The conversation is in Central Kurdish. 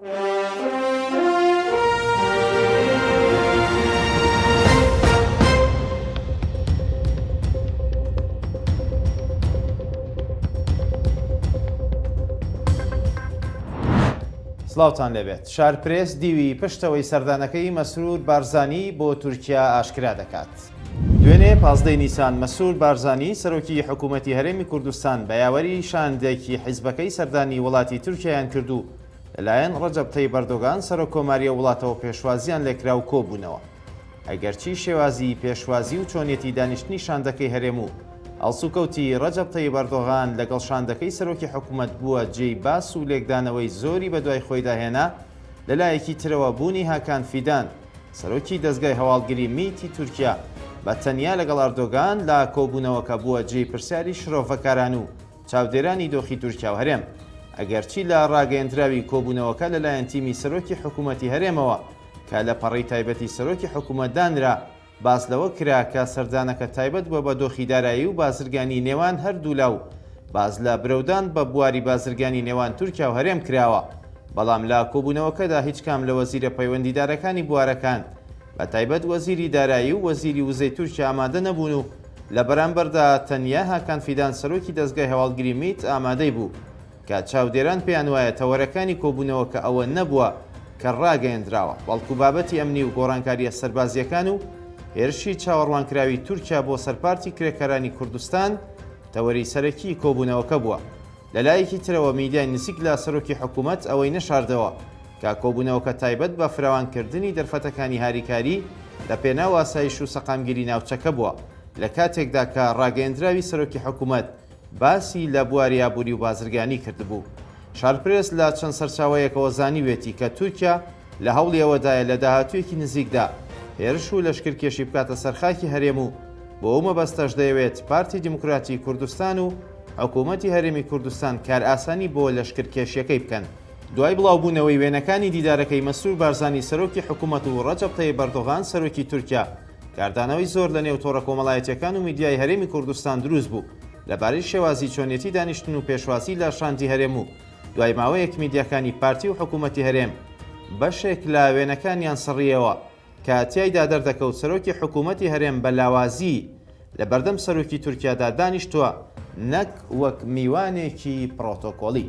سڵاوتان لەبێت. شارپرێس دیوی پشتەوەی سەردانەکەی مەسرور بارزانی بۆ تورکیا ئاشکرا دەکات. دوێنێ 15 نیسان مەسرور بارزانی سەرۆکی حکوومەتی هەرێمی کوردستان بە یاوەری شاندێکی حیزبەکەی سەردانی وڵاتی تورکیایان کردو لەلایەن ڕەجەب تەیب ئەردۆغان سەرۆک کۆماریە وڵاتەوە پێشوازیان لێکرا و کۆبوونەوە. ئەگەرچی شێوازی پێشوازی و چۆنیەتی دانیشتنی شاندەکەی هەرێم و ئەڵسوکەوتی ڕەجەب تەیب ئەردۆغان لەگەڵ شاندەکەی سەرۆکی حکوومەت بووە جێی باس و لێکدانەوەی زۆری بەدوای خۆی داهێنا لەلایەکی ترەوە بوونی هاکان فیدان سەرۆکی دەستگای هەواڵگری میتی تورکیا بە تەنیا لەگەڵ ئەردۆغان لا کۆبوونەوەکە بووە جێی پرسیاری شرۆڤەکاران و چاودێرانی دۆخی تورکیا و هەرێم. ئەگەرچی لە ڕاگەیەندراوی کۆبوونەوەکە لەلایەن تیمی سەرۆکی حکوومەتی هەرێمەوە کە لە پەڕی تایبەتی سەرۆکی حکوومەت دانرا باس لەوە کرا کە سەردانەکە تایبەت بووە بە دۆخی دارایی و بازرگانی نێوان هەردوو لاو باز لە برەودان بە بواری بازرگانی نێوان تورکیا و هەرێم کراوە. بەڵام لە کۆبوونەوەکەدا هیچ کام لە وەزیرە پەیوەندیدارەکانی بوارەکان بە تایبەت وەزیری دارایی و وەزیری وزەی تورکیا ئامادە نەبوون و لە بەرامبەردا تەنیا هاکان فیدان سەرۆکی دەستگای هەواڵگری میت ئامادەی بوو کە چاودێران پێیان وایە تەوەرەکانی کۆبوونەوە کە ئەوە نەبووە کە ڕاگەیەندراوە بەڵکو بابەتی ئەمنی و گۆڕانکاریە سەربازیەکان و هێرشی چاوەڕوانکراوی تورکیا بۆ سەرپارتی کرێکەرانی کوردستان تەوەری سەرەکی کۆبوونەوەکە بووە. لەلایەکی ترەوە میدیای نزیک لە سەرۆکی حکوومەت ئەوەی نەشاردەوە کە کۆبوونەوەکە تایبەت بە فراوانکردنی دەرفەتەکانی هاریکاری لە پێناو ئاسایش و سەقامگیری ناوچەکە بووە لە کاتێکدا کە ڕاگەیەندراوی سەرۆکی حکوومەت باسی لە بواری ئابووری و بازرگانی کردبوو. شارپرێس لە چەند سەرچاوەیەکەوە زانیوێتی کە تورکیا لە هەوڵی ئەوەدایە لە داهاتوویەکی نزیکدا هێرش و لەشکرکێشی بکاتە سەرخاکی هەرێم و بۆ ئەو مەبەستەش دەیەوێت پارتی دیموکراتی کوردستان و حکوومەتی هەرێمی کوردستان کار ئاسانی بۆ لەشکرکێشیەکەی بکەن. دوای بڵاوبوونەوەی وێنەکانی دیدارەکەی مەسرور بارزانی سەرۆکی حکوومەت و ڕەجەب تەیب ئەردۆغان سەرۆکی تورکیا کاردانەوەی زۆر لە نێو تۆڕە کۆمەڵایەتیەکان و میدیای هەرێمی کوردستان دروست بوو لەبارەی شێوازی چۆنیەتی دانیشتن و پێشواسی لە شاندی هەرێم و دوای ماوەیەک میدیاکانی پارتی و حکوومەتی هەرێم بەشێک لە وێنەکانیان سڕیەوە کە تیایدا دەردەکەوت سەرۆکی حکوومەتی هەرێم بە لاوازی لە بەردەم سەرۆکی تورکیادا دانیشتووە نەک وەک میوانێکی پرۆتۆکۆلی.